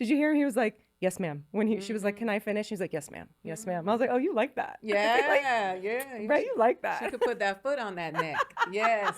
Did you hear him? He was like, yes, ma'am. When she was like, can I finish? He was like, yes, ma'am. Yes, ma'am. I was like, oh, you like that. Yeah, like, yeah. Right, you like that. She could put that foot on that neck. Yes.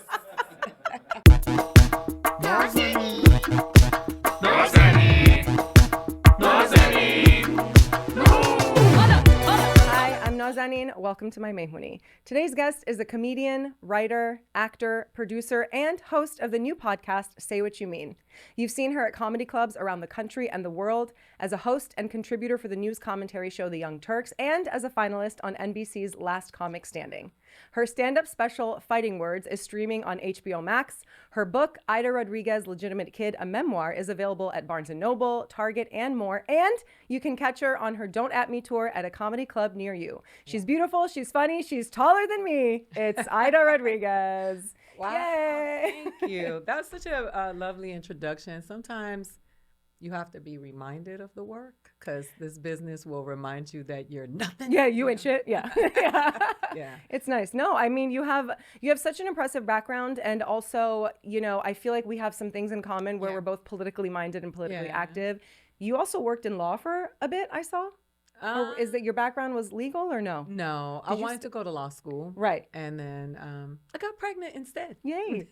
Hi, I'm Nazanin. Welcome to my Mehuni. Today's guest is a comedian, writer, actor, producer, and host of the new podcast, Say What You Mean. You've seen her at comedy clubs around the country and the world, as a host and contributor for the news commentary show The Young Turks, and as a finalist on NBC's Last Comic Standing. Her stand-up special, Fighting Words, is streaming on HBO Max. Her book, Ida Rodriguez, Legitimate Kid, a Memoir, is available at Barnes & Noble, Target, and more. And you can catch her on her Don't At Me tour at a comedy club near you. She's beautiful, she's funny, she's taller than me. It's Aida Rodriguez. Wow. Yay. Thank you. That was such a lovely introduction. Sometimes you have to be reminded of the work because this business will remind you that you're nothing. Yeah, you ain't shit. Yeah. Yeah. It's nice. No, I mean, you have such an impressive background, and also, I feel like we have some things in common where we're both politically minded and politically active. You also worked in law for a bit, I saw. Or is that your background was legal or no? No, I wanted to go to law school. Right. And then I got pregnant instead. Yay.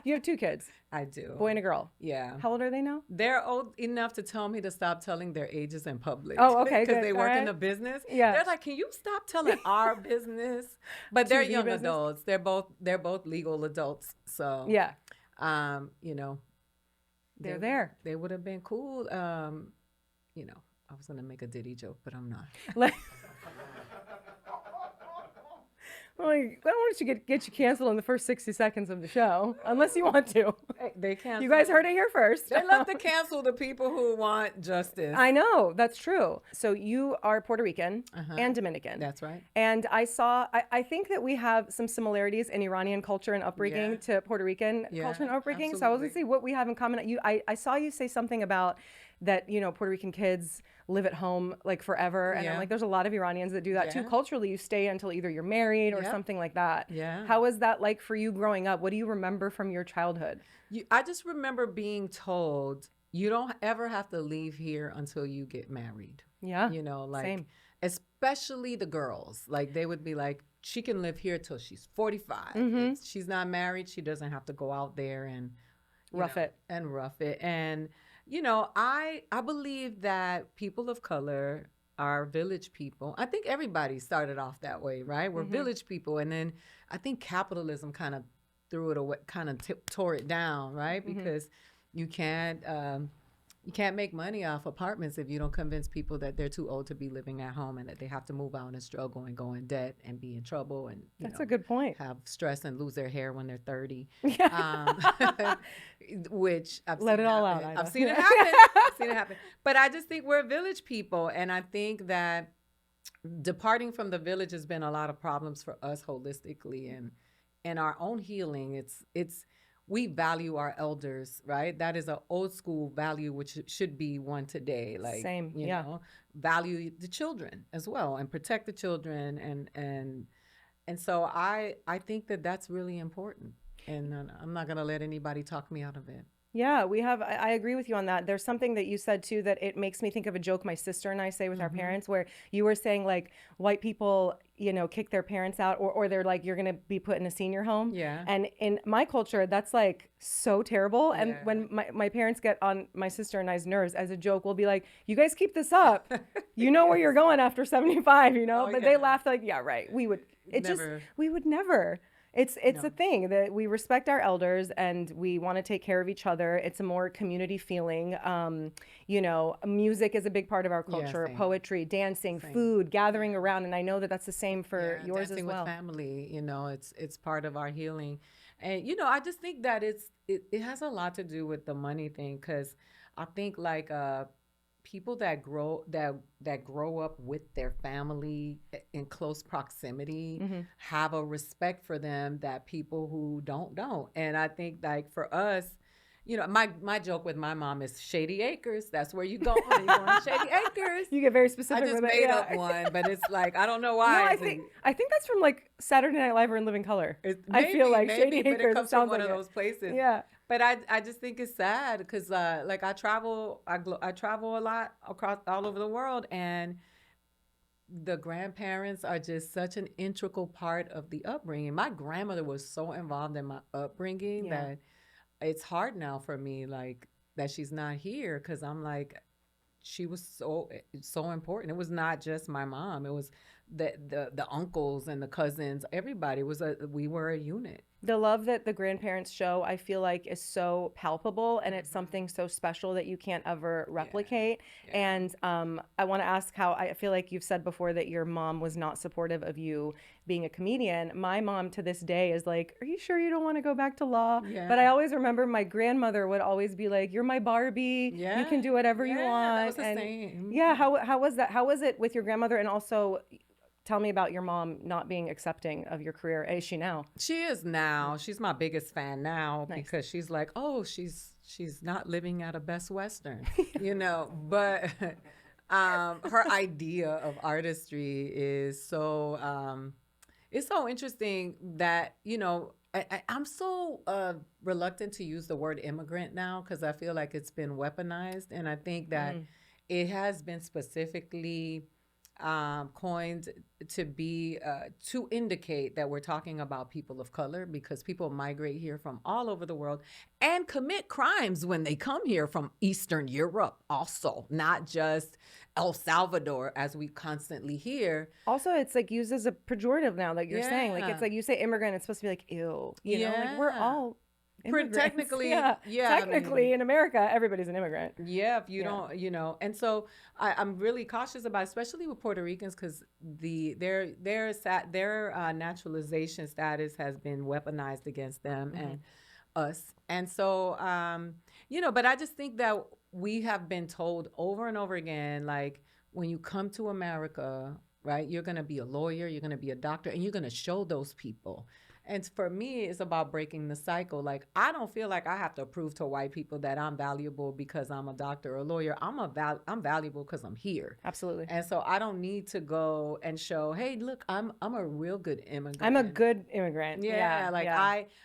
You have 2 kids. I do. Boy and a girl. Yeah. How old are they now? They're old enough to tell me to stop telling their ages in public. Oh, okay, Because good. they All work in right. the business. Yeah. They're like, can you stop telling our business? But they're TV young business? adults. They're both legal adults. So Yeah. They're there. They would have been cool. I was gonna make a Diddy joke, but I'm not. Like, well, I don't want you get you canceled in the first 60 seconds of the show, unless you want to. They cancel. You guys heard it here first. They love to cancel the people who want justice. I know, that's true. So you are Puerto Rican and Dominican. That's right. And I think that we have some similarities in Iranian culture and upbringing to Puerto Rican culture and upbringing. Absolutely. So I was gonna see what we have in common. I saw you say something about that, Puerto Rican kids live at home like forever. And I'm like, there's a lot of Iranians that do that too. Culturally, you stay until either you're married or something like that. Yeah. How was that like for you growing up? What do you remember from your childhood? I just remember being told you don't ever have to leave here until you get married. Yeah. Same. Especially the girls. Like they would be like, she can live here till she's 45. If she's not married, she doesn't have to go out there and rough it. And I believe that people of color are village people. I think everybody started off that way, right? We're village people. And then I think capitalism kind of threw it away, kind of tore it down, right? Because you can't make money off apartments if you don't convince people that they're too old to be living at home and that they have to move out and struggle and go in debt and be in trouble and That's a good point. have stress and lose their hair when they're 30. Yeah. Which I've Let seen it all happen. out, Ida. I've seen it happen. I've seen it happen. But I just think we're village people, and I think that departing from the village has been a lot of problems for us holistically and our own healing. It's we value our elders, right? That is an old school value, which should be one today. Like, Same, you know, value the children as well and protect the children. And so I think that that's really important. And I'm not going to let anybody talk me out of it. Yeah, I agree with you on that. There's something that you said too that it makes me think of a joke my sister and I say with our parents, where you were saying like white people, kick their parents out or they're like, you're going to be put in a senior home. Yeah. And in my culture, that's like so terrible. And when my parents get on my sister and I's nerves, as a joke, we'll be like, you guys keep this up. You know where you're going after 75, but they laugh like, yeah, right. We would never. It's a thing that we respect our elders and we want to take care of each other. It's a more community feeling. Music is a big part of our culture, poetry, dancing, food, gathering around. And I know that that's the same for yours as well. Dancing with family, it's part of our healing. And, I just think that it has a lot to do with the money thing. 'Cause I think like, people that grow up with their family in close proximity have a respect for them that people who don't. And I think like for us, my joke with my mom is Shady Acres. That's where you go. You going to Shady Acres. You get very I specific just with it. made up one, but it's like, I don't know why. No, I think that's from like Saturday Night Live or In Living Color. I feel like Shady but Acres. it comes from one of those places. Yeah. But I just think it's sad because like I travel a lot across all over the world, and the grandparents are just such an integral part of the upbringing. My grandmother was so involved in my upbringing that it's hard now for me, like that she's not here, because I'm like, she was so important. It was not just my mom; it was the uncles and the cousins. Everybody we were a unit. The love that the grandparents show, I feel like, is so palpable, and it's something so special that you can't ever replicate. Yeah. And I want to ask how, I feel like you've said before that your mom was not supportive of you being a comedian. My mom to this day is like, are you sure you don't want to go back to law? Yeah. But I always remember my grandmother would always be like, you're my Barbie. Yeah. You can do whatever you want. That was the same. Yeah. How was that? How was it with your grandmother? And also, tell me about your mom not being accepting of your career. Is she now? She is now. She's my biggest fan now. Nice. Because she's like, oh, she's not living at a Best Western, But her idea of artistry is so it's so interesting that I'm so reluctant to use the word immigrant now, because I feel like it's been weaponized, and I think that it has been specifically coined to be to indicate that we're talking about people of color, because people migrate here from all over the world and commit crimes when they come here from Eastern Europe also, not just El Salvador, as we constantly hear. Also, it's like used as a pejorative now, like you're saying. Like, it's like you say immigrant, it's supposed to be like, ew. You know, like we're all immigrants. Technically, technically, in America, everybody's an immigrant. Yeah, if you don't, and so I'm really cautious about, especially with Puerto Ricans, because their naturalization status has been weaponized against them and us, and so but I just think that we have been told over and over again, like, when you come to America, right, you're going to be a lawyer, you're going to be a doctor, and you're going to show those people. And for me, it's about breaking the cycle. Like, I don't feel like I have to prove to white people that I'm valuable because I'm a doctor or a lawyer. I'm valuable because I'm here. Absolutely. And so I don't need to go and show, hey, look, I'm a real good immigrant. I'm a good immigrant.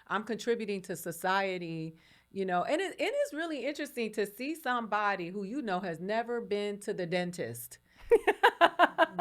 I'm contributing to society. And it is really interesting to see somebody who has never been to the dentist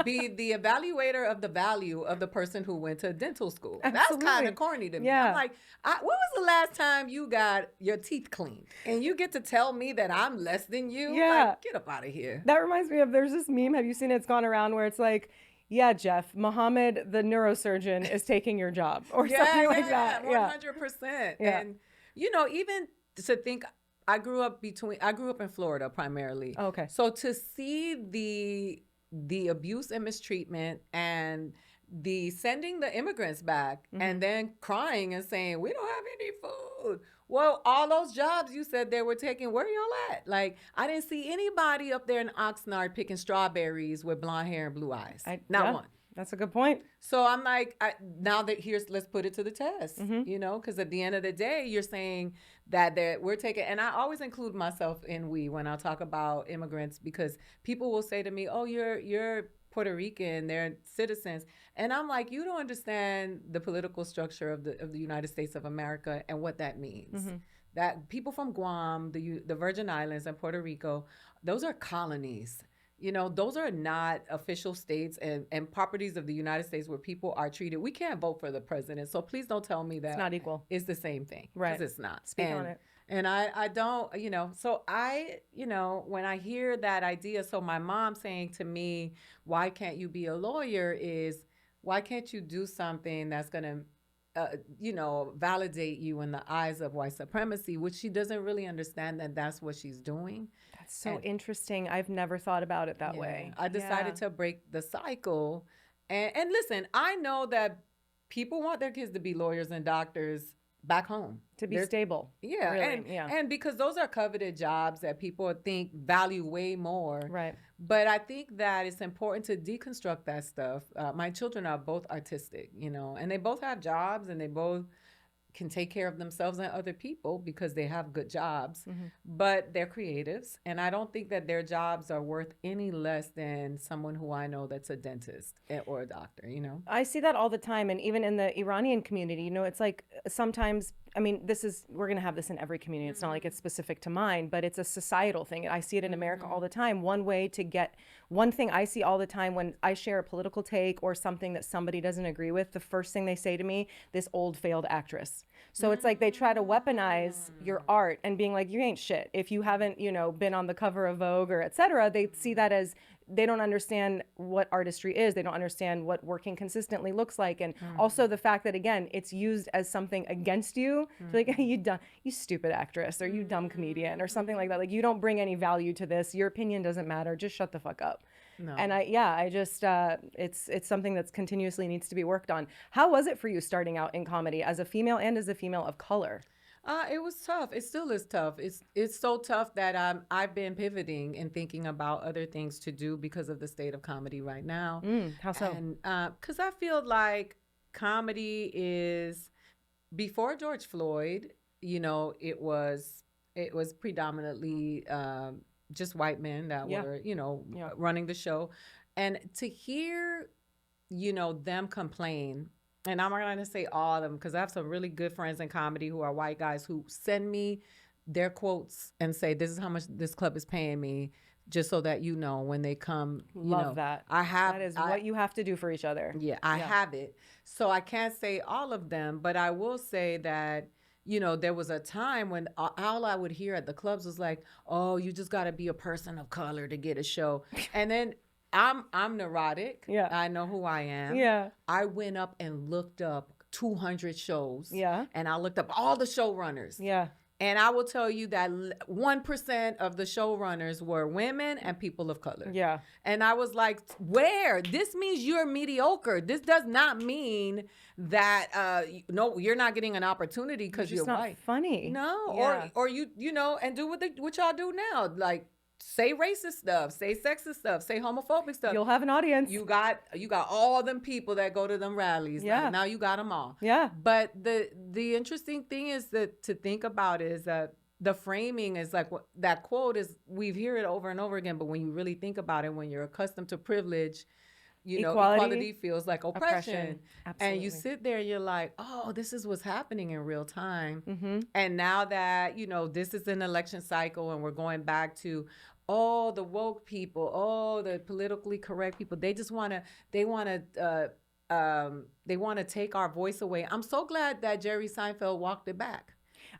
be the evaluator of the value of the person who went to dental school. Absolutely. That's kind of corny to me. I'm like, when was the last time you got your teeth cleaned? And you get to tell me that I'm less than you? Yeah. Like, get up out of here. That reminds me of, there's this meme, have you seen it? It's gone around where it's like, yeah, Jeff, Mohammed, the neurosurgeon, is taking your job, or something like that. 100%. Yeah. And, even to think, I grew up in Florida primarily. Oh, okay. So to see the abuse and mistreatment and the sending the immigrants back and then crying and saying, we don't have any food. Well, all those jobs you said they were taking, where y'all at? Like, I didn't see anybody up there in Oxnard picking strawberries with blonde hair and blue eyes. Not one. That's a good point. So I'm like, let's put it to the test, because at the end of the day, you're saying that we're taking, and I always include myself in when I talk about immigrants, because people will say to me, oh, you're Puerto Rican, they're citizens. And I'm like, you don't understand the political structure of the United States of America and what that means. That people from Guam, the Virgin Islands and Puerto Rico, those are colonies. Those are not official states and properties of the United States where people are treated. We can't vote for the president. So please don't tell me that it's not equal. It's the same thing. Right. Because it's not. Speak on it. And I don't, so when I hear that idea, so my mom saying to me, why can't you be a lawyer, is why can't you do something that's going to validate you in the eyes of white supremacy, which she doesn't really understand that that's what she's doing. That's so interesting. I've never thought about it that way. I decided to break the cycle. And listen, I know that people want their kids to be lawyers and doctors back home. To be stable. Yeah. Really, and because those are coveted jobs that people think value way more. Right. But I think that it's important to deconstruct that stuff. My children are both artistic, and they both have jobs, and they both can take care of themselves and other people because they have good jobs, but they're creatives. And I don't think that their jobs are worth any less than someone who I know that's a dentist or a doctor, you know? I see that all the time. And even in the Iranian community, it's like sometimes, I mean, we're going to have this in every community. It's not like it's specific to mine, but it's a societal thing. I see it in America all the time. One thing I see all the time when I share a political take or something that somebody doesn't agree with, the first thing they say to me, this old failed actress. So it's like they try to weaponize your art and being like, you ain't shit. If you haven't, been on the cover of Vogue or et cetera, they see that as they don't understand what artistry is. They don't understand what working consistently looks like. And also the fact that, again, it's used as something against you. So like, you stupid actress, or you dumb comedian, or something like that. Like, you don't bring any value to this. Your opinion doesn't matter. Just shut the fuck up. No. And I just, it's something that's continuously needs to be worked on. How was it for you starting out in comedy as a female and as a female of color? It was tough. It still is tough. It's so tough that I've been pivoting and thinking about other things to do because of the state of comedy right now. How so? And because I feel like comedy is, before George Floyd, it was predominantly just white men that were running the show, and to hear them complain. And I'm not going to say all of them because I have some really good friends in comedy who are white guys who send me their quotes and say, this is how much this club is paying me, just so that when they come. Love that. That is what you have to do for each other. Yeah, I have it. So I can't say all of them, but I will say that, there was a time when all I would hear at the clubs was like, oh, you just got to be a person of color to get a show. And then I'm neurotic. Yeah. I know who I am. Yeah. I went up and looked up 200 shows. Yeah. And I looked up all the showrunners. Yeah. And I will tell you that 1% of the showrunners were women and people of color. Yeah. And I was like, where? This means you're mediocre. This does not mean that, no, you're not getting an opportunity because you're not white. Funny. No. Yeah. Or you and do what y'all do now. Like, say racist stuff, say sexist stuff, say homophobic stuff. You'll have an audience. You got all them people that go to them rallies. Yeah. Now you got them all. Yeah. But the interesting thing is that to think about is that the framing is like that quote is, we hear it over and over again, but when you really think about it, when you're accustomed to privilege, equality feels like oppression. Absolutely. And you sit there and you're like, oh, this is what's happening in real time. Mm-hmm. And now that, this is an election cycle and we're going back to all the woke people, all the politically correct people, they want to take our voice away. I'm so glad that Jerry Seinfeld walked it back.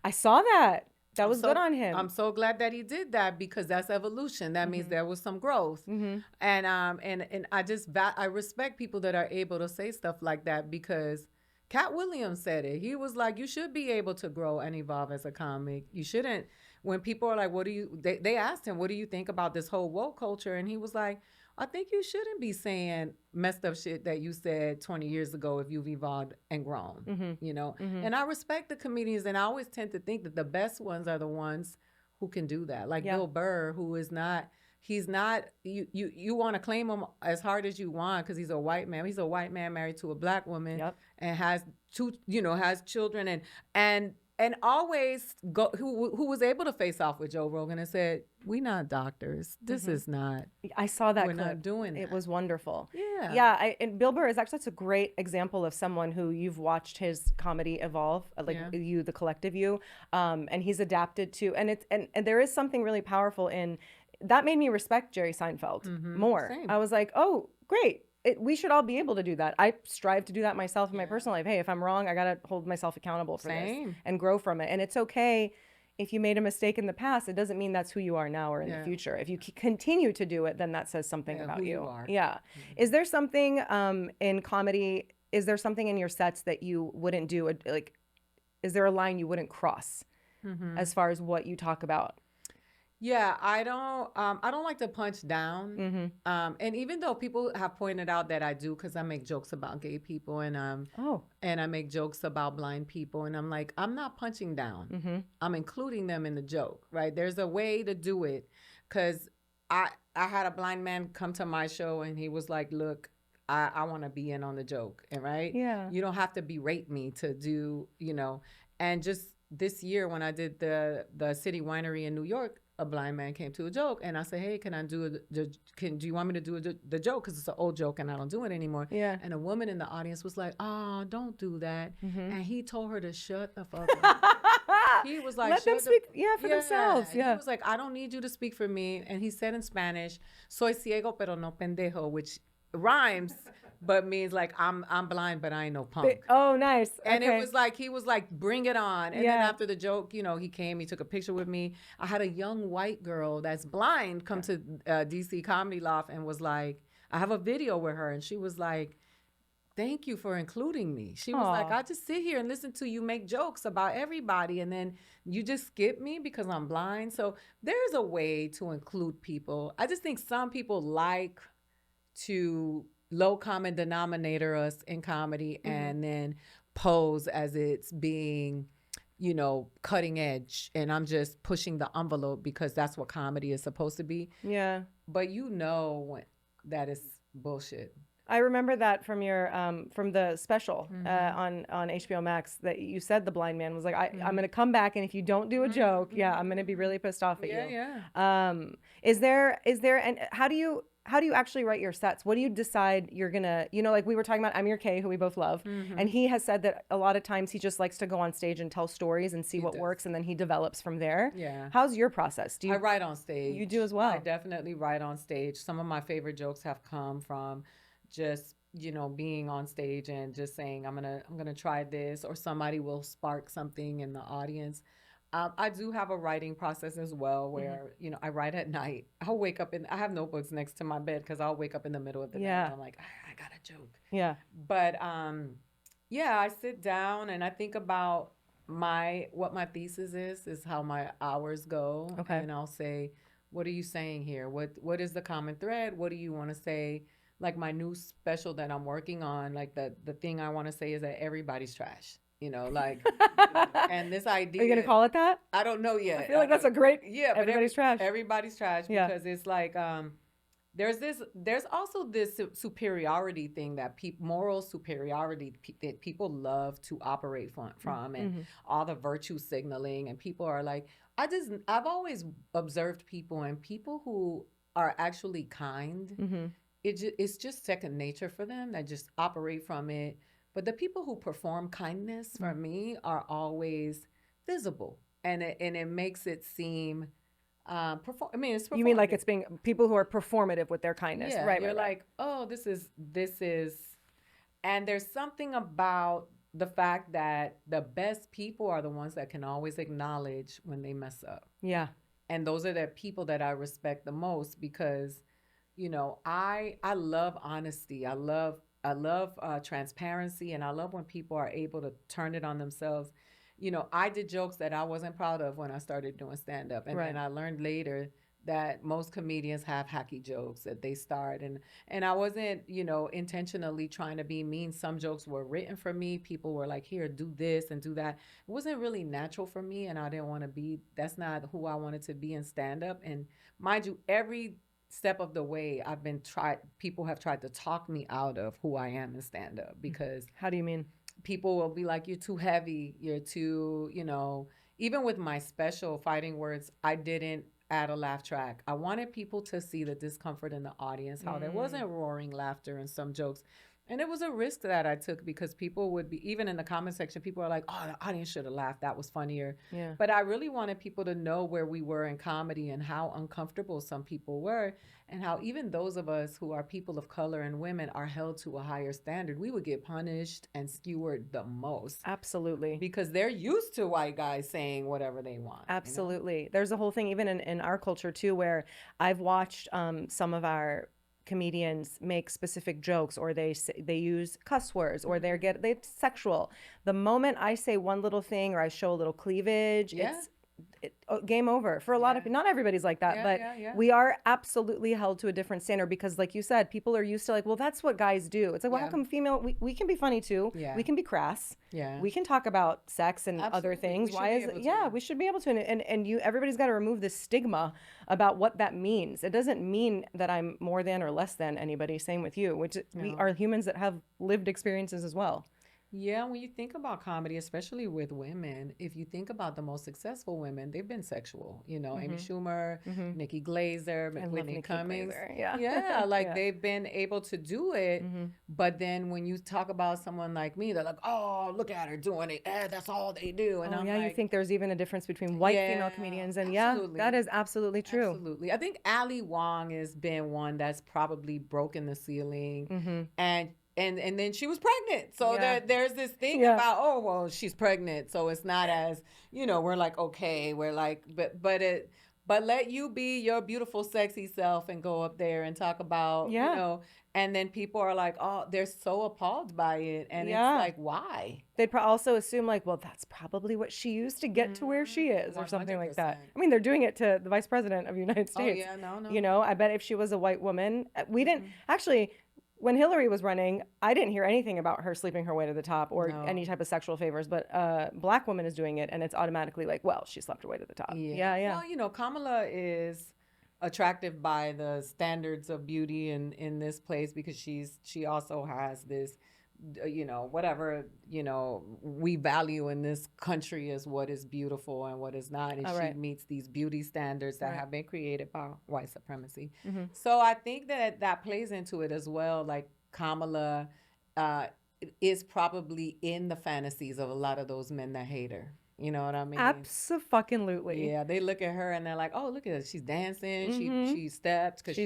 I saw that. That was good on him. I'm so glad that he did that because that's evolution. That means there was some growth. Mm-hmm. And I respect people that are able to say stuff like that because Cat Williams said it. He was like, you should be able to grow and evolve as a comic. You shouldn't. When people are like, they asked him, what do you think about this whole woke culture? And he was like, I think you shouldn't be saying messed up shit that you said 20 years ago if you've evolved and grown, Mm-hmm. And I respect the comedians, and I always tend to think that the best ones are the ones who can do that. Like Bill Burr, who is not, you want to claim him as hard as you want because he's a white man. He's a white man married to a black woman and has has children and always who was able to face off with Joe Rogan and said, we not doctors. This is not. I saw that We're clip. not doing that. It was wonderful. Yeah. Yeah. And Bill Burr is actually such a great example of someone who you've watched his comedy evolve, you, the collective you, and he's adapted to, and there is something really powerful in that. Made me respect Jerry Seinfeld more. Same. I was like, oh, great. We should all be able to do that. I strive to do that myself in my personal life. Hey, if I'm wrong, I got to hold myself accountable for this and grow from it. And it's okay if you made a mistake in the past. It doesn't mean that's who you are now or in the future. If you continue to do it, then that says something about you. Are. Yeah. Mm-hmm. Is there something in comedy? Is there something in your sets that you wouldn't do? Is there a line you wouldn't cross as far as what you talk about? Yeah, I don't like to punch down. And even though people have pointed out that I do, because I make jokes about gay people and I make jokes about blind people, and I'm like, I'm not punching down. I'm including them in the joke, right? There's a way to do it, because I had a blind man come to my show and he was like, look, I want to be in on the joke, and right? Yeah. You don't have to berate me to do, and just this year when I did the city winery in New York, a blind man came to a joke, and I said, "Hey, can I do do you want me to do the joke? Because it's an old joke and I don't do it anymore." Yeah. And a woman in the audience was like, "Oh, don't do that," and he told her to shut the fuck up. He was like, let them speak for themselves. Yeah. He was like, "I don't need you to speak for me." And he said in Spanish, "Soy ciego pero no pendejo," which rhymes but means like I'm blind but I ain't no punk. Oh, nice. And okay. it was like he was like, "Bring it on." And then after the joke, he came, he took a picture with me. I had a young white girl that's blind come to DC Comedy Loft and was like, I have a video with her, and she was like, "Thank you for including me." She was like, "I just sit here and listen to you make jokes about everybody, and then you just skip me because I'm blind." So there's a way to include people. I just think some people like to low common denominator us in comedy and then pose as it's being, cutting edge. And I'm just pushing the envelope because that's what comedy is supposed to be. Yeah. But that is bullshit. I remember that from your from the special on HBO Max that you said the blind man was like, I'm going to come back, and if you don't do a joke, I'm going to be really pissed off at you. Yeah. Is there and how do you actually write your sets? What do you decide you're gonna, like we were talking about Amir K, who we both love, and he has said that a lot of times he just likes to go on stage and tell stories and see what works, and then he develops from there. Yeah. How's your process? I write on stage. You do as well. I definitely write on stage. Some of my favorite jokes have come from just being on stage and just saying I'm gonna try this, or somebody will spark something in the audience. I do have a writing process as well where, I write at night. I'll wake up I have notebooks next to my bed because I'll wake up in the middle of the night and I'm like, I got a joke. Yeah. But I sit down and I think about what my thesis is how my hours go. Okay. And I'll say, what are you saying here? What is the common thread? What do you want to say? Like my new special that I'm working on, like the thing I want to say is that everybody's trash. And this idea. Are you gonna call it that? I don't know yet. I feel like that's a great. Yeah, but everybody's trash. Everybody's trash because it's like there's also this superiority thing that moral superiority that people love to operate from and all the virtue signaling, and people are like, I've always observed people, and people who are actually kind, it's just second nature for them. That just operate from it. But the people who perform kindness for me are always visible, and it makes it seem it's you mean like it's being people who are performative with their kindness, right? You're like, oh, this is, and there's something about the fact that the best people are the ones that can always acknowledge when they mess up. Yeah, and those are the people that I respect the most because, I love honesty. I love transparency, and I love when people are able to turn it on themselves. I did jokes that I wasn't proud of when I started doing stand-up, and then I learned later that most comedians have hacky jokes that they start, and I wasn't, intentionally trying to be mean. Some jokes were written for me. People were like, here, do this and do that. It wasn't really natural for me, and I didn't want to be. That's not who I wanted to be in stand-up. And mind you, every step of the way people have tried to talk me out of who I am in stand-up because how do you mean? People will be like, you're too heavy, you're too, even with my special Fighting Words, I didn't add a laugh track. I wanted people to see the discomfort in the audience, how there wasn't roaring laughter in some jokes. And it was a risk that I took because people would be, even in the comment section, people are like, oh, the audience should have laughed. That was funnier. Yeah. But I really wanted people to know where we were in comedy and how uncomfortable some people were, and how even those of us who are people of color and women are held to a higher standard. We would get punished and skewered the most. Absolutely. Because they're used to white guys saying whatever they want. Absolutely. There's a whole thing even in our culture too, where I've watched some of our comedians make specific jokes, or they use cuss words, or they're sexual. The moment I say one little thing or I show a little cleavage, game over for a lot of people. Not everybody's like that, but we are absolutely held to a different standard because, like you said, people are used to like, well, that's what guys do. It's like, well, how come female? We can be funny too. We can be crass. We can talk about sex and other things. Why is it? Yeah, we should be able to. And everybody's got to remove this stigma about what that means. It doesn't mean that I'm more than or less than anybody. Same with you, which we are humans that have lived experiences as well. Yeah, when you think about comedy, especially with women, if you think about the most successful women, they've been sexual. You know, Amy Schumer, Nikki Glaser, Whitney Cummings. Yeah, like they've been able to do it. But then when you talk about someone like me, they're like, oh, look at her doing it. That's all they do. And I'm like, you think there's even a difference between white female comedians and that is absolutely true. Absolutely. I think Ali Wong has been one that's probably broken the ceiling. And then she was pregnant. So there's this thing about, oh, well, she's pregnant. So it's not as, we're like, okay, we're like, but let you be your beautiful, sexy self and go up there and talk about, and then people are like, oh, they're so appalled by it. And it's like, why? They'd also assume like, well, that's probably what she used to get to where she is or something like that. I mean, they're doing it to the vice president of the United States. Oh, yeah, no. I bet if she was a white woman, we didn't actually... When Hillary was running, I didn't hear anything about her sleeping her way to the top or any type of sexual favors, but black woman is doing it, and it's automatically like, well, she slept her way to the top. Yeah. Well, Kamala is attractive by the standards of beauty in this place because she also has this, whatever, we value in this country as what is beautiful and what is not. And she meets these beauty standards that have been created by white supremacy. So I think that plays into it as well. Like Kamala is probably in the fantasies of a lot of those men that hate her. You know what I mean? Abso-fucking-lutely. Yeah, they look at her and they're like, "Oh, look at her! She's dancing. She stepped because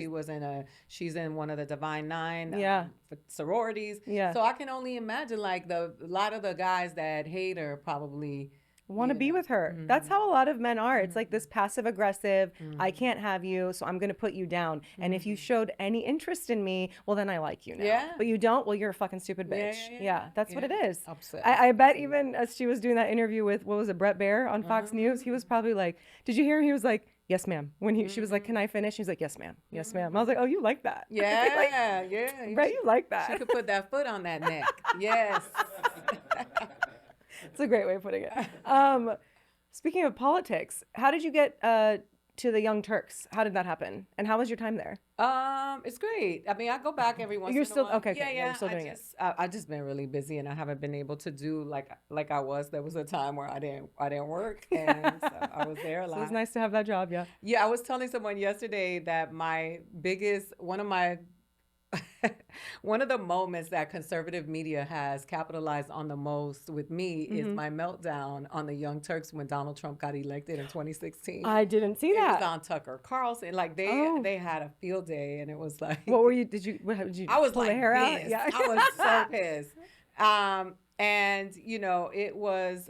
she's in one of the Divine Nine sororities. Yeah. So I can only imagine like a lot of the guys that hate her probably want to be with her. That's how a lot of men are. It's like this passive aggressive, I can't have you, so I'm going to put you down. And if you showed any interest in me, well, then I like you now. Yeah. But you don't, well, you're a fucking stupid bitch. Yeah, that's what it is. Upset. I bet even as she was doing that interview with, what was it, Brett Baer on Fox News, he was probably like, did you hear him? He was like, yes, ma'am. When she was like, can I finish? He was like, yes, ma'am. Yes, ma'am. I was like, oh, you like that. Yeah, Brett, you like that. She could put that foot on that neck. Yes. It's a great way of putting it. Speaking of politics, how did you get to the Young Turks? How did that happen? And how was your time there? It's great. I mean, I go back every once in a while. You're still okay. Yeah. You're still doing it. I've just been really busy, and I haven't been able to do like I was. There was a time where I didn't work, and so I was there a lot. So it's nice to have that job. Yeah. Yeah, I was telling someone yesterday that one of the moments that conservative media has capitalized on the most with me is my meltdown on the Young Turks when Donald Trump got elected in 2016. I didn't see that. It was on Tucker Carlson. Like they had a field day, and it was like, what were you? Did you I was pull like the hair pissed. out? Yeah. I was so pissed. And it was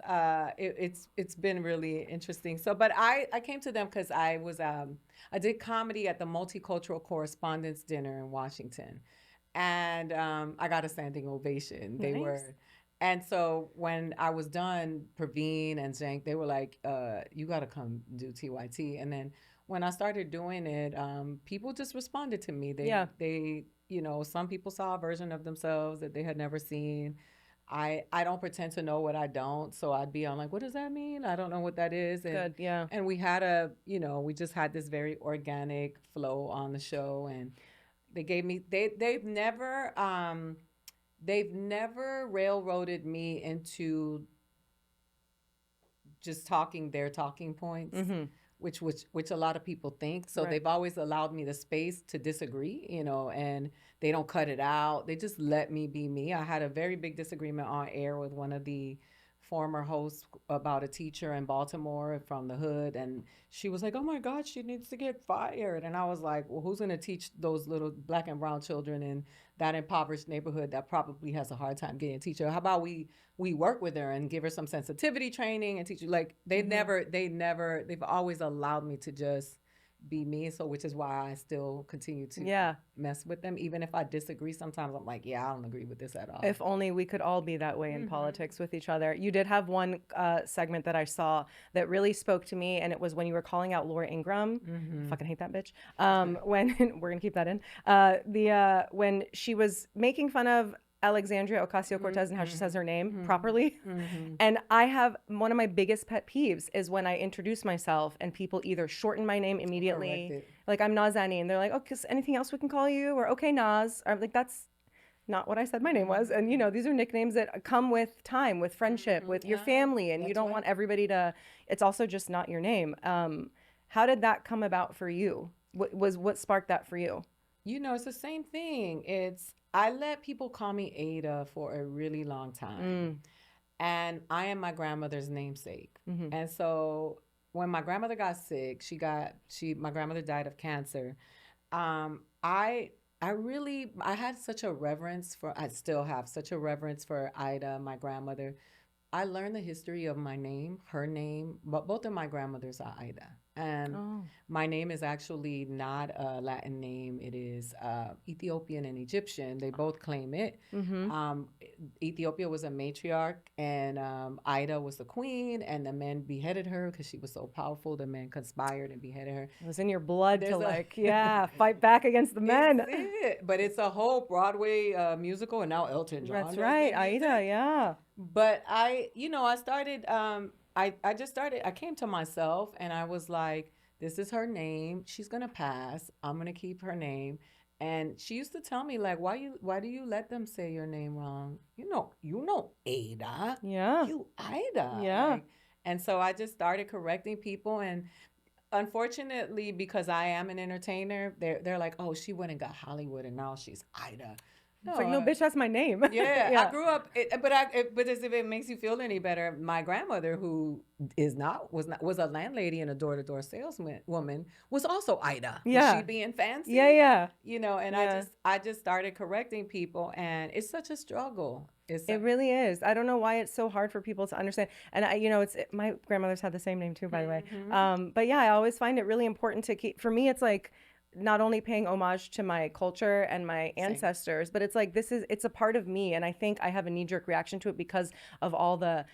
it's been really interesting. So, but I came to them because I did comedy at the Multicultural Correspondents Dinner in Washington, and I got a standing ovation. They were, and so when I was done, Praveen and Zank, they were like, "You got to come do TYT." And then when I started doing it, people just responded to me. They some people saw a version of themselves that they had never seen. I don't pretend to know what I don't, so I'd be on like, what does that mean? I don't know what that is. And, good, yeah. And we had we just had this very organic flow on the show, and they gave me they've never railroaded me into just talking their talking points. Which a lot of people think. So they've always allowed me the space to disagree, and they don't cut it out. They just let me be me. I had a very big disagreement on air with one of the former hosts about a teacher in Baltimore from the hood, and she was like, oh my God, she needs to get fired. And I was like, well, who's going to teach those little black and brown children in that impoverished neighborhood that probably has a hard time getting a teacher? How about we work with her and give her some sensitivity training and teach her? Like they've always allowed me to just be me. So, which is why I still continue to mess with them. Even if I disagree, sometimes I'm like, yeah, I don't agree with this at all. If only we could all be that way in politics with each other. You did have one segment that I saw that really spoke to me, and it was when you were calling out Laura Ingraham. Fucking hate that bitch. When we're gonna keep that in. When she was making fun of Alexandria Ocasio-Cortez and how she says her name properly. And I have one of my biggest pet peeves is when I introduce myself and people either shorten my name immediately, like I'm Nazani, and they're like, "Oh, anything else we can call you?" Or "Okay, Naz." I'm like, that's not what I said my name was. And these are nicknames that come with time, with friendship, with your family, and you don't want everybody to. It's also just not your name. How did that come about for you? What sparked that for you? It's the same thing. I let people call me Aida for a really long time. And I am my grandmother's namesake. And so when my grandmother got sick, my grandmother died of cancer. I had such a reverence I still have such a reverence for Ida, my grandmother. I learned the history of my name, her name, but both of my grandmothers are Ida. And my name is actually not a Latin name. It is Ethiopian and Egyptian. They both claim it. Ethiopia was a matriarch, and Ida was the queen, and the men beheaded her because she was so powerful. The men conspired and beheaded her. It was in your blood fight back against the men. But it's a whole Broadway musical, and now Elton John. That's right, Aida, yeah. But I started... I came to myself and I was like, this is her name. She's going to pass. I'm going to keep her name. And she used to tell me, like, why do you let them say your name wrong? You know Aida. Yeah. You Aida. Yeah. And so I just started correcting people. And unfortunately, because I am an entertainer, they're like, oh, she went and got Hollywood and now she's Aida. It's like, no, bitch, that's my name. I grew up, but as if it makes you feel any better, my grandmother, who was a landlady and a door-to-door saleswoman, was also Ida. Yeah. Was she being fancy? Yeah. I just started correcting people, and it's such a struggle. It really is. I don't know why it's so hard for people to understand. And my grandmother's had the same name too, by the way. But yeah, I always find it really important to keep. For me, it's like, not only paying homage to my culture and my ancestors, but it's like, it's a part of me. And I think I have a knee-jerk reaction to it because of all the,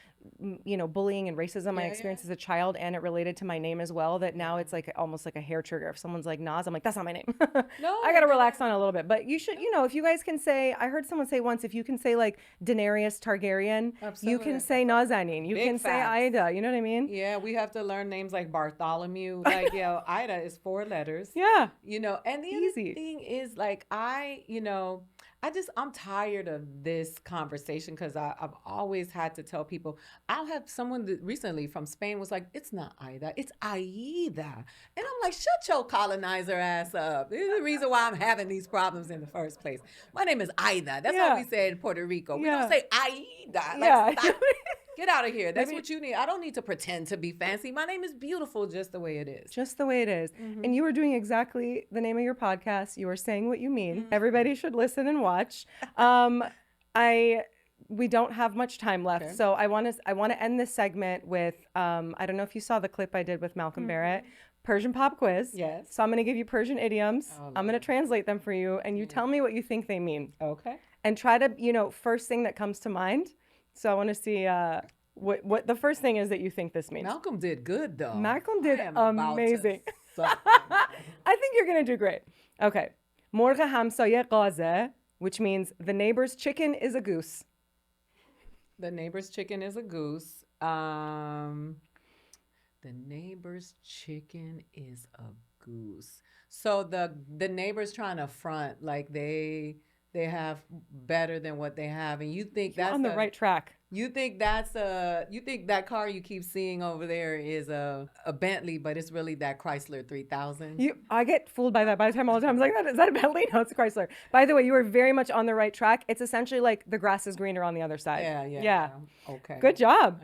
bullying and racism I experienced as a child, and it related to my name as well, that now it's like almost like a hair trigger. If someone's like Nas, I'm like, that's not my name. No, I got to relax on it a little bit. But you should, if you guys can say, I heard someone say once, if you can say like Daenerys Targaryen, you can say Nazanin, you can say Ida, you know what I mean? Yeah, we have to learn names like Bartholomew. Like, Ida is 4 letters. Yeah. And the other thing is, like, I'm tired of this conversation because I've always had to tell people. I'll have someone that recently from Spain was like, it's not Ida, it's Aida. And I'm like, shut your colonizer ass up. This is the reason why I'm having these problems in the first place. My name is Aida. That's what we say in Puerto Rico. We don't say Aida. Like, stop. Get out of here. That's what you need. I don't need to pretend to be fancy. My name is beautiful just the way it is. Just the way it is. And you were doing exactly the name of your podcast. You were saying what you mean. Everybody should listen and watch. We don't have much time left. Okay. So I want to end this segment with, I don't know if you saw the clip I did with Malcolm Barrett, Persian Pop Quiz. Yes. So I'm going to give you Persian idioms. I'm going to translate them for you, and you tell me what you think they mean. Okay. And try to, first thing that comes to mind. So I want to see what the first thing is that you think this means. Malcolm did good, though. Malcolm did amazing. I think you're going to do great. Okay. Morgh hamsaye qaze, which means the neighbor's chicken is a goose. The neighbor's chicken is a goose. The neighbor's chicken is a goose. So the neighbor's trying to front like they have better than what they have, and you think that's on the right track. You think that car you keep seeing over there is a Bentley, but it's really that Chrysler 3000. I get fooled by that by the time all the time. I'm like, is that a Bentley? No, it's a Chrysler. By the way, you are very much on the right track. It's essentially like the grass is greener on the other side. Yeah. Okay. Good job.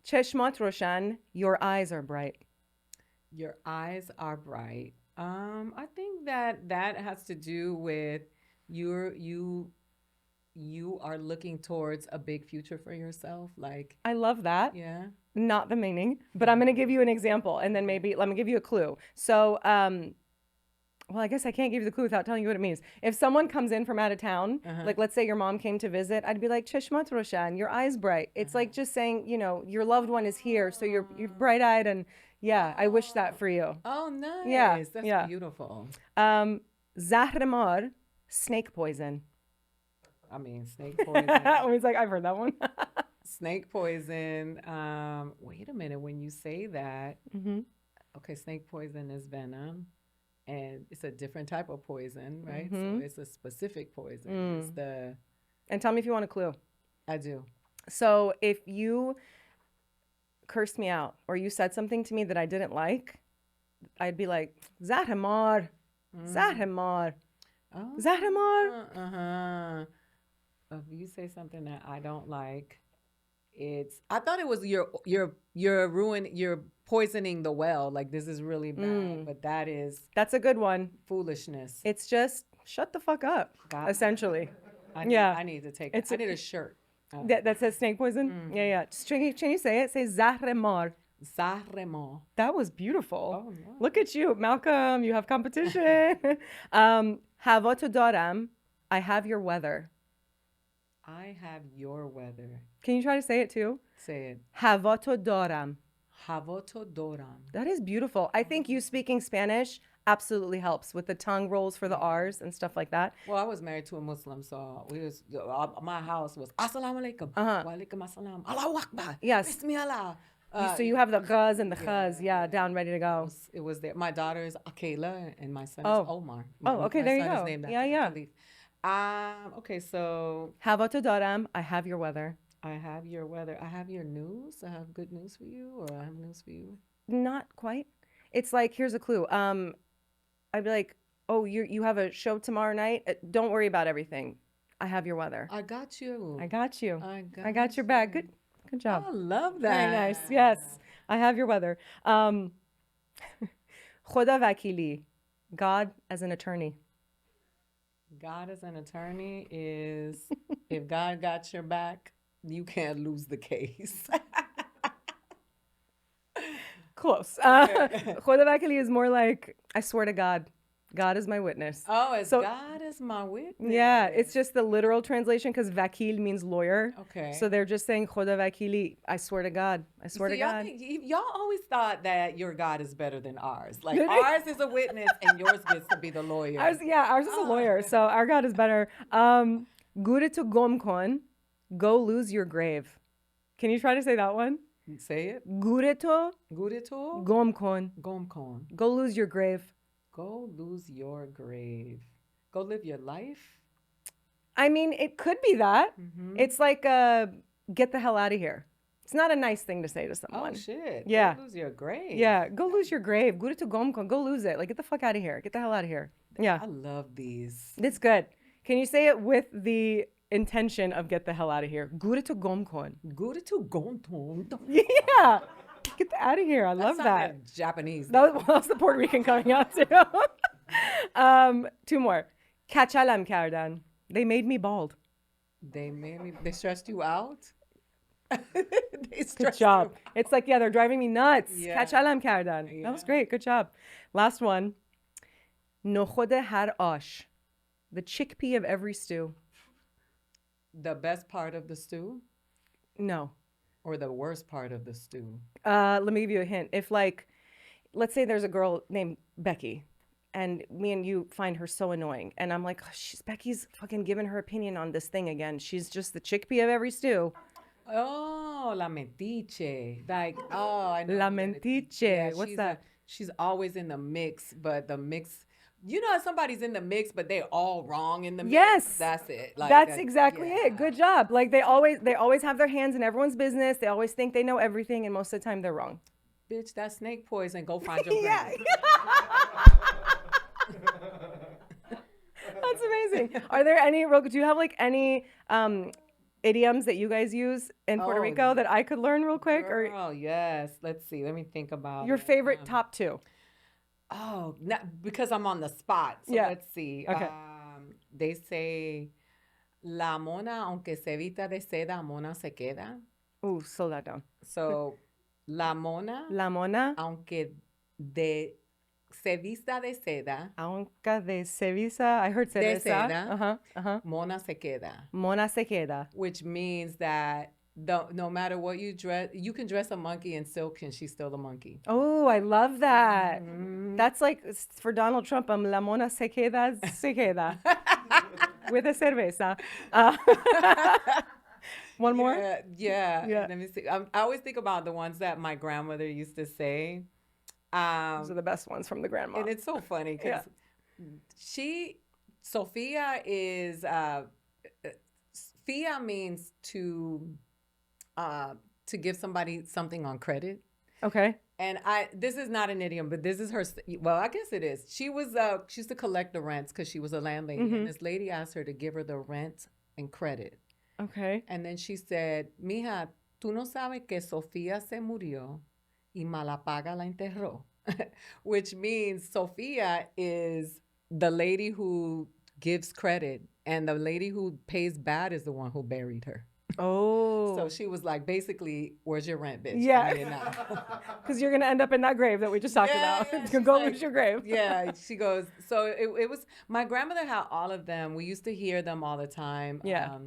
Cheshmat Roshan, your eyes are bright. Your eyes are bright. I think that has to do with you are looking towards a big future for yourself. Like, I love that. Yeah. Not the meaning, but I'm going to give you an example and then maybe let me give you a clue. So, well, I guess I can't give you the clue without telling you what it means. If someone comes in from out of town, like let's say your mom came to visit, I'd be like, Cheshmat Roshan, your eyes bright. It's like just saying, you know, your loved one is here, so you're bright eyed, and yeah, I wish that for you. Oh, nice. Yeah, That's yeah. beautiful. Zahramar, snake poison. I mean, snake poison. He's like, I've heard that one. Snake poison. Wait a minute. When you say that, okay, snake poison is venom, and it's a different type of poison, right? So it's a specific poison. It's the. And tell me if you want a clue. I do. So if you cursed me out or you said something to me that I didn't like, I'd be like, Zahramar, Zahramar, Oh. Zahramar. If you say something that I don't like, I thought it was you're poisoning the well. Like this is really bad, but That's a good one. foolishness. It's just shut the fuck up, essentially. I need to take. I need a shirt. That says snake poison? Yeah. Just, can you say it? Say Zahramar. Zahramar. That was beautiful. Oh, no. Look at you, Malcolm. You have competition. Havoto daram. I have your weather. I have your weather. Can you try to say it too? Say it. Havoto daram. Havoto doram. That is beautiful. I think you speaking Spanish absolutely helps with the tongue rolls for the R's and stuff like that. Well, I was married to a Muslim, so my house was Assalamu alaikum. Wa alaikum assalam. Allahu Akbar. Yes. Bismillah. So you have the ghaz and the khaz, down, ready to go. It was there. My daughter is Akela, and my son is Omar. Okay, there you go. Yeah. Okay, so Havoto daram. I have your weather. I have your weather. I have your news. I have good news for you, or I have news for you. Not quite. It's like, here's a clue. I'd be like, oh, you have a show tomorrow night. Don't worry about everything. I have your weather. I got you. I got you. I got your back. Good job. I love that. Very nice. Yes. I have your weather. Khoda vakili. God as an attorney. God as an attorney is if God got your back, you can't lose the case. Close. Khoda vakili is more like, I swear to God. God is my witness. Oh, God is my witness. Yeah, it's just the literal translation because vakil means lawyer. Okay. So they're just saying khoda vakili. I swear to God. I swear to God. Y'all always thought that your God is better than ours. Like ours is a witness and yours gets to be the lawyer. Ours is a lawyer. So our God is better. Gure to gomkon. Go lose your grave. Can you try to say that one? Say it. Gure to gomkon. Gomkon. Go lose your grave. Go lose your grave. Go live your life. I mean, it could be that. It's like, get the hell out of here. It's not a nice thing to say to someone. Oh, shit. Yeah. Go lose your grave. Yeah. Go lose your grave. Go lose it. Like, get the fuck out of here. Get the hell out of here. Yeah. I love these. It's good. Can you say it with the intention of get the hell out of here? Gomkon. Yeah. Get out of here. I love that. Japanese. That's the Puerto Rican coming out too. Two more. Kachalam kardan. They made me bald. They stressed you out? Good job. It's like, they're driving me nuts. Yeah. Kachalam kardan. Yeah. That was great. Good job. Last one. Nokhode har ash. The chickpea of every stew. The best part of the stew? No. Or the worst part of the stew? Let me give you a hint. If let's say there's a girl named Becky and me and you find her so annoying and I'm like, Becky's fucking giving her opinion on this thing again. She's just the chickpea of every stew. Oh, la mentiche. Like, I know. La mentiche. Yeah, What's that? She's always in the mix, but the mix, somebody's in the mix, but they're all wrong in the mix. Yes. That's it. That's exactly it. Good job. Like they always have their hands in everyone's business. They always think they know everything and most of the time they're wrong. Bitch, that's snake poison. Go find your grave. That's amazing. Are there any do you have any idioms that you guys use in Puerto Rico that I could learn real quick? Girl, yes. Let's see. Let me think about your favorite top two. Oh, because I'm on the spot. So let's see. Okay. They say, la mona, aunque se vista de seda, mona se queda. Ooh, slow that down. So La mona, La mona, aunque se vista de seda, aunque de cerveza. I heard de cerveza. seda, mona se queda. Mona se queda. Which means that no matter what you dress, you can dress a monkey in silk and she's still a monkey. Oh, I love that. Mm-hmm. That's like for Donald Trump, la mona se queda, with a cerveza. One more? Yeah. Let me see. I always think about the ones that my grandmother used to say. Those are the best ones from the grandma. And it's so funny because Sophia is, Fia means to give somebody something on credit. Okay. And this is not an idiom, but this is her. Well, I guess it is. She used to collect the rents because she was a landlady, and this lady asked her to give her the rent and credit. Okay. And then she said, "Mija, tú no sabes que Sofía se murió y Malapaga la enterró," which means Sophia is the lady who gives credit, and the lady who pays bad is the one who buried her. Oh. So she was like, basically, where's your rent, bitch? Yeah. Because you're going to end up in that grave that we just talked about. It's going to go lose your grave. Yeah. She goes, so it was, my grandmother had all of them. We used to hear them all the time. Yeah.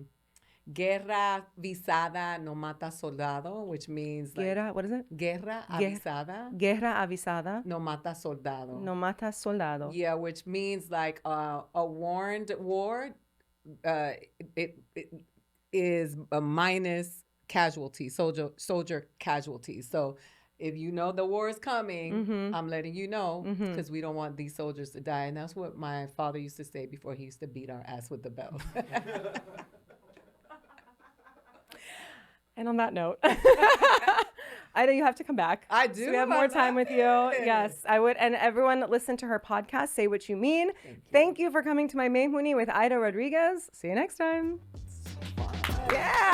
Guerra avisada no mata soldado, which means like, Guerra, what is it? Guerra avisada. Guerra avisada. No mata soldado. No mata soldado. Yeah, which means like a warned war. It is a minus casualty, soldier casualties. So if you know the war is coming, I'm letting you know because we don't want these soldiers to die. And that's what my father used to say before he used to beat our ass with the belt. And on that note, Ida, you have to come back. I do. So we have more time with you. Yes, I would. And everyone listen to her podcast, Say What You Mean. Thank you for coming to my Mehmuni with Aida Rodriguez. See you next time. Yeah.